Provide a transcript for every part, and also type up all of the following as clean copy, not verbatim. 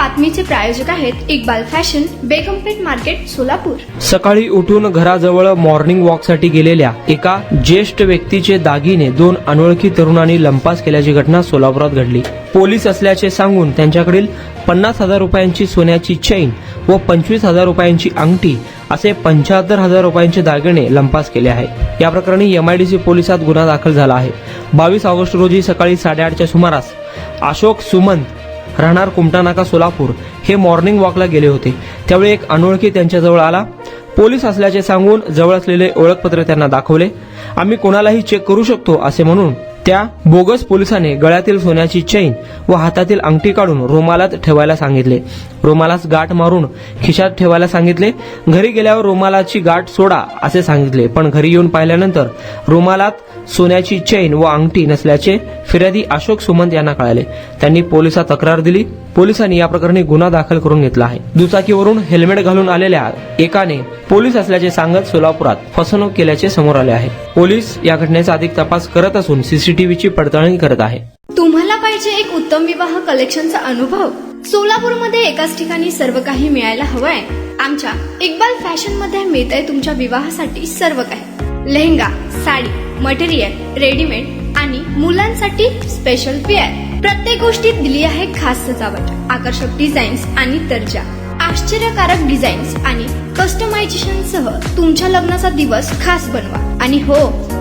बातमीचे प्रायोजक आहेत Iqbal fashion, बेगमपेठ market, Solapur. सकाळी उठून घराजवळ मॉर्निंग वॉकसाठी गेलेल्या एका ज्येष्ठ व्यक्तीचे दागिने 2 अनोळखी तरुणांनी लंपास केल्याची घटना सोलापुरात घडली। पोलीस असल्याचे सांगून त्यांच्याकडील 50,000 रुपयांची सोन्याची चैन व 25,000 रुपयांची अंगठी असे 75,000 रुपयांचे दागिने लंपास केले आहे। या प्रकरणी MIDC पोलिसात गुन्हा दाखल झाला आहे। 22 ऑगस्ट रोजी सकाळी 8:30च्या सुमारास अशोक सुमंत राहणार कुमटानाका सोलापूर हे मॉर्निंग वॉकला गेले होते। त्यावेळी एक अनोळखी त्यांच्याजवळ आला। पोलीस असल्याचे सांगून जवळ असलेले ओळखपत्र त्यांना दाखवले। आम्ही कोणालाही चेक करू शकतो असे म्हणून त्या बोगस पोलिसाने गळ्यातील सोन्याची चैन व हातातील अंगठी काढून रुमालात ठेवायला सांगितले। रुमालास गाठ मारून खिशात ठेवायला सांगितले। घरी गेल्यावर रुमालाची गाठ सोडा असे सांगितले, पण घरी येऊन पाहिल्यानंतर रुमालात सोन्याची चैन व अंगठी नसल्याचे फिर्यादी अशोक सुमंत यांना कळाले। त्यांनी पोलिसात तक्रार दिली। पोलिसांनी या प्रकरणी गुन्हा दाखल करून घेतला आहे। दुचाकीवरून हेल्मेट घालून आलेल्या एकाने पोलीस असल्याचे सांगत सोलापुरात फसवणूक केल्याचे समोर आले आहे। पोलीस या घटनेचा अधिक तपास करत असून CCTVची पडताळणी करत आहे। तुम्हाला पाहिजे एक उत्तम विवाह कलेक्शनचा अनुभव? सोलापूरमध्ये एकाच ठिकाणी सर्व काही मिळायला हवंय? आमच्या इक्बाल फॅशन मध्ये मिळतंय तुमच्या विवाहासाठी सर्व काही। लेहंगा, साडी, मटेरियल, रेडीमेड आणि मुलांसाठी स्पेशल वेअर। प्रत्येक गोष्टीत दिली आहे खास सजावट, आकर्षक डिझाईन्स आणि दर्जा, आश्चर्यकारक डिझाईन्स आणि कस्टमायझेशन सह तुमच्या लग्नाचा दिवस खास बनवा। आणि हो,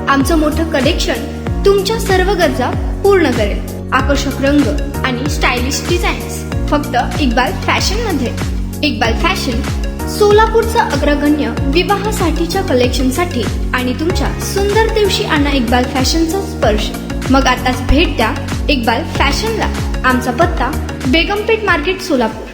आमचं मोठं कलेक्शन तुमच्या सर्व गरजा पूर्ण करेल। आकर्षक रंग आणि स्टायलिश डिझाईन्स फक्त इक्बाल फॅशन मध्ये। इक्बाल फॅशन सोलापूरचा अग्रगण्य विवाहासाठीच्या कलेक्शनसाठी आणि तुमच्या सुंदर दिवशी आणा इक्बाल फॅशनचा स्पर्श। मग आताच भेट द्या इक्बाल फॅशनला। आमचा पत्ता बेगमपेठ मार्केट, सोलापूर।